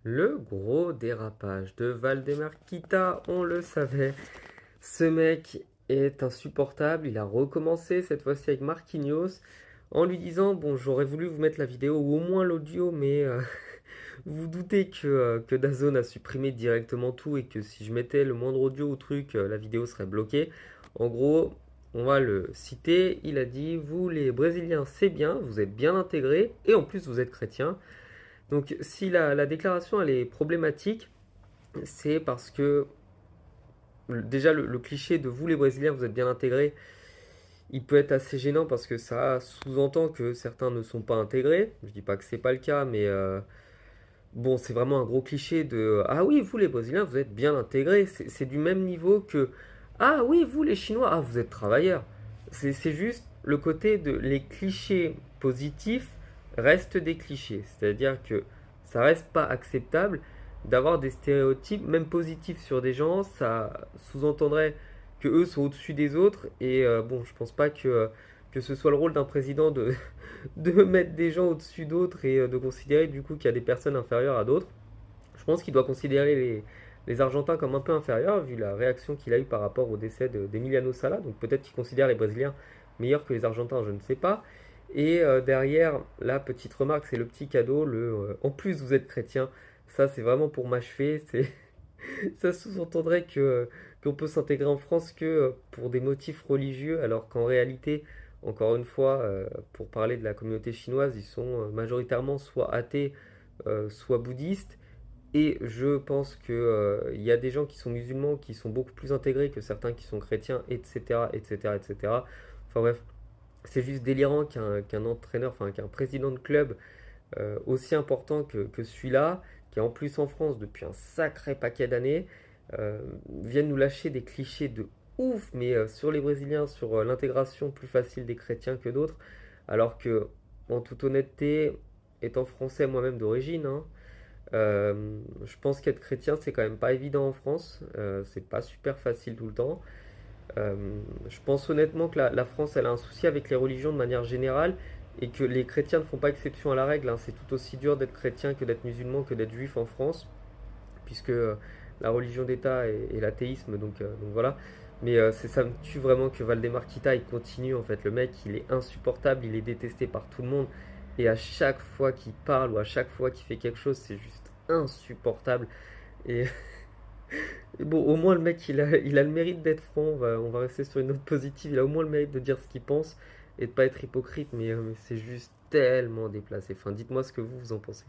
Le gros dérapage de Valdemar Kita, on le savait. Ce mec est insupportable. Il a recommencé cette fois-ci avec Marquinhos en lui disant: Bon, j'aurais voulu vous mettre la vidéo ou au moins l'audio, mais vous vous doutez que DAZN a supprimé directement tout et que si je mettais le moindre audio ou truc, la vidéo serait bloquée. En gros, on va le citer. Il a dit: Vous, les Brésiliens, c'est bien, vous êtes bien intégrés et en plus, vous êtes chrétiens. Donc si la déclaration elle est problématique, c'est parce que déjà le cliché de vous les Brésiliens vous êtes bien intégrés, il peut être assez gênant parce que ça sous-entend que certains ne sont pas intégrés. Je dis pas que c'est pas le cas, mais bon c'est vraiment un gros cliché de ah oui vous les Brésiliens vous êtes bien intégrés. C'est du même niveau que ah oui vous les Chinois ah vous êtes travailleurs. C'est juste le côté de les clichés positifs restent des clichés, c'est-à-dire que ça reste pas acceptable d'avoir des stéréotypes, même positifs sur des gens, ça sous-entendrait que eux sont au-dessus des autres, et bon, je pense pas que ce soit le rôle d'un président de mettre des gens au-dessus d'autres et de considérer du coup qu'il y a des personnes inférieures à d'autres. Je pense qu'il doit considérer les Argentins comme un peu inférieurs, vu la réaction qu'il a eue par rapport au décès d'Emiliano Sala, donc peut-être qu'il considère les Brésiliens meilleurs que les Argentins, je ne sais pas. Et derrière, la petite remarque, c'est le petit cadeau, en plus vous êtes chrétien, ça c'est vraiment pour m'achever, ça sous-entendrait qu'on peut s'intégrer en France que pour des motifs religieux, alors qu'en réalité, encore une fois, pour parler de la communauté chinoise, ils sont majoritairement soit athées, soit bouddhistes, et je pense que il y a des gens qui sont musulmans qui sont beaucoup plus intégrés que certains qui sont chrétiens, etc., etc., etc. Enfin bref, c'est juste délirant qu'un entraîneur, enfin qu'un président de club aussi important que celui-là, qui est en plus en France depuis un sacré paquet d'années, vienne nous lâcher des clichés de ouf, mais sur les Brésiliens, sur l'intégration plus facile des chrétiens que d'autres, alors que, en toute honnêteté, étant français moi-même d'origine, hein, je pense qu'être chrétien, c'est quand même pas évident en France. C'est pas super facile tout le temps. Euh, je pense honnêtement que la France, elle a un souci avec les religions de manière générale et que les chrétiens ne font pas exception à la règle, hein. C'est tout aussi dur d'être chrétien que d'être musulman que d'être juif en France, puisque la religion d'État est l'athéisme, donc voilà. Mais ça me tue vraiment que Valdemar Kita il continue en fait. Le mec il est insupportable, il est détesté par tout le monde et à chaque fois qu'il parle ou à chaque fois qu'il fait quelque chose, c'est juste insupportable. Et, et bon, au moins le mec il a le mérite d'être franc, on va rester sur une note positive, il a au moins le mérite de dire ce qu'il pense et de pas être hypocrite, mais c'est juste tellement déplacé. Enfin, dites-moi ce que vous en pensez.